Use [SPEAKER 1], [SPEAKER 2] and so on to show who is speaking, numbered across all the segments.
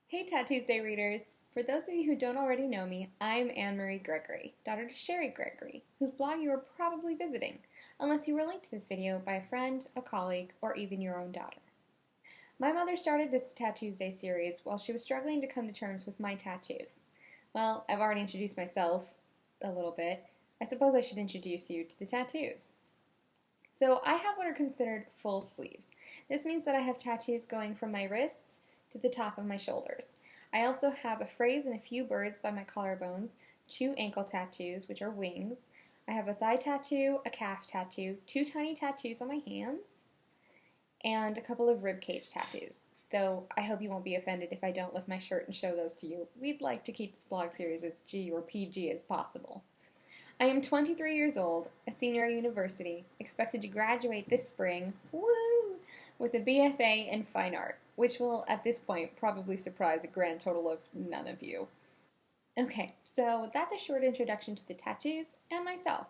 [SPEAKER 1] Hey Tattuesday readers! For those of you who don't already know me, I'm Annemarie Gregory, daughter to Sherry Gregory, whose blog you are probably visiting, unless you were linked to this video by a friend, a colleague, or even your own daughter. My mother started this Tattuesday series while she was struggling to come to terms with my tattoos. Well, I've already introduced myself a little bit. I suppose I should introduce you to the tattoos. So I have what are considered full sleeves. This means that I have tattoos going from my wrists to the top of my shoulders. I also have a phrase and a few birds by my collarbones, 2 ankle tattoos, which are wings. I have a thigh tattoo, a calf tattoo, 2 tiny tattoos on my hands, and a couple of ribcage tattoos. Though I hope you won't be offended if I don't lift my shirt and show those to you. We'd like to keep this blog series as G or PG as possible. I am 23 years old, a senior at university, expected to graduate this spring, woo, with a BFA in fine art, which will, at this point, probably surprise a grand total of none of you. Okay, so that's a short introduction to the tattoos and myself.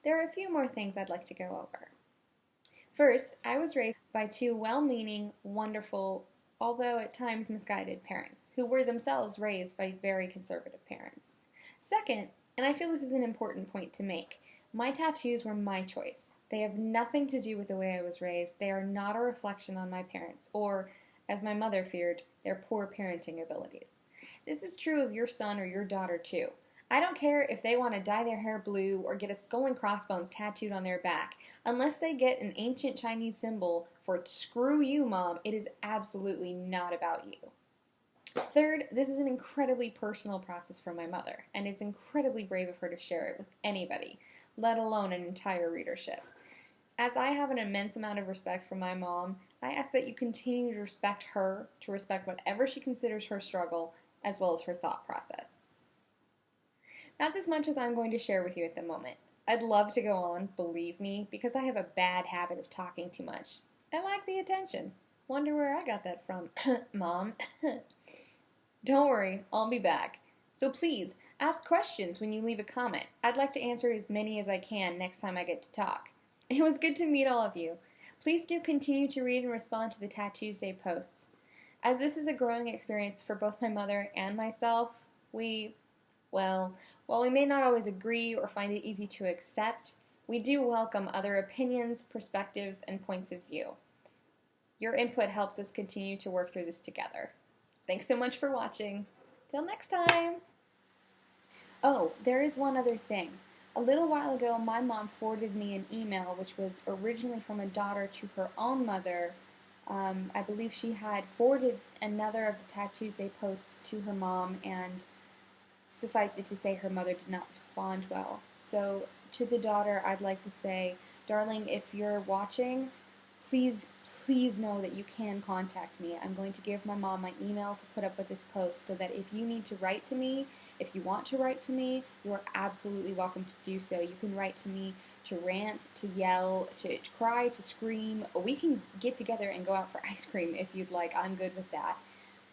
[SPEAKER 1] There are a few more things I'd like to go over. First, I was raised by 2 well-meaning, wonderful, although at times misguided parents, who were themselves raised by very conservative parents. Second, and I feel this is an important point to make, my tattoos were my choice. They have nothing to do with the way I was raised. They are not a reflection on my parents, or, as my mother feared, their poor parenting abilities. This is true of your son or your daughter too. I don't care if they want to dye their hair blue or get a skull and crossbones tattooed on their back. Unless they get an ancient Chinese symbol for "screw you, Mom," it is absolutely not about you. Third, this is an incredibly personal process for my mother, and it's incredibly brave of her to share it with anybody, let alone an entire readership. As I have an immense amount of respect for my mom, I ask that you continue to respect her, to respect whatever she considers her struggle, as well as her thought process. That's as much as I'm going to share with you at the moment. I'd love to go on, believe me, because I have a bad habit of talking too much. I like the attention. Wonder where I got that from, Mom. Don't worry, I'll be back. So please, ask questions when you leave a comment. I'd like to answer as many as I can next time I get to talk. It was good to meet all of you. Please do continue to read and respond to the Tattuesday posts. As this is a growing experience for both my mother and myself, while we may not always agree or find it easy to accept, we do welcome other opinions, perspectives, and points of view. Your input helps us continue to work through this together. Thanks so much for watching. Till next time! Oh, there is one other thing. A little while ago, my mom forwarded me an email which was originally from a daughter to her own mother. I believe she had forwarded another of the Tattuesday posts to her mom, and suffice it to say her mother did not respond well. So to the daughter, I'd like to say, darling, if you're watching, please know that you can contact me. I'm going to give my mom my email to put up with this post so that if you need to write to me, if you want to write to me, you are absolutely welcome to do so. You can write to me to rant, to yell, to cry, to scream. We can get together and go out for ice cream if you'd like. I'm good with that.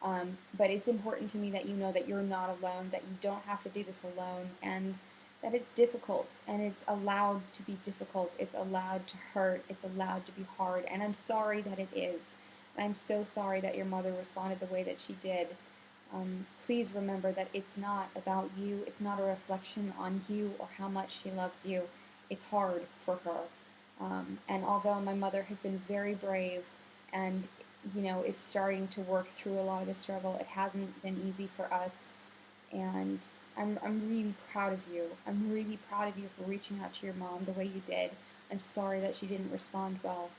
[SPEAKER 1] But it's important to me that you know that you're not alone, that you don't have to do this alone, and that it's difficult, and it's allowed to be difficult, it's allowed to hurt, it's allowed to be hard, and I'm sorry that it is. I'm so sorry that your mother responded the way that she did. Please remember that it's not about you, it's not a reflection on you or how much she loves you. It's hard for her. And although my mother has been very brave and, is starting to work through a lot of the struggle, it hasn't been easy for us, and I'm really proud of you. I'm really proud of you for reaching out to your mom the way you did. I'm sorry that she didn't respond well,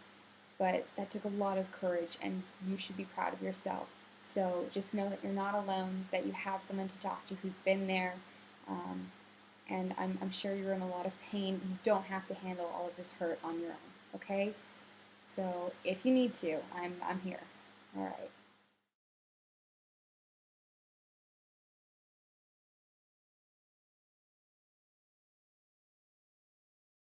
[SPEAKER 1] but that took a lot of courage, and you should be proud of yourself. So just know that you're not alone, that you have someone to talk to who's been there, and I'm sure you're in a lot of pain. You don't have to handle all of this hurt on your own, okay? So if you need to, I'm here. All right.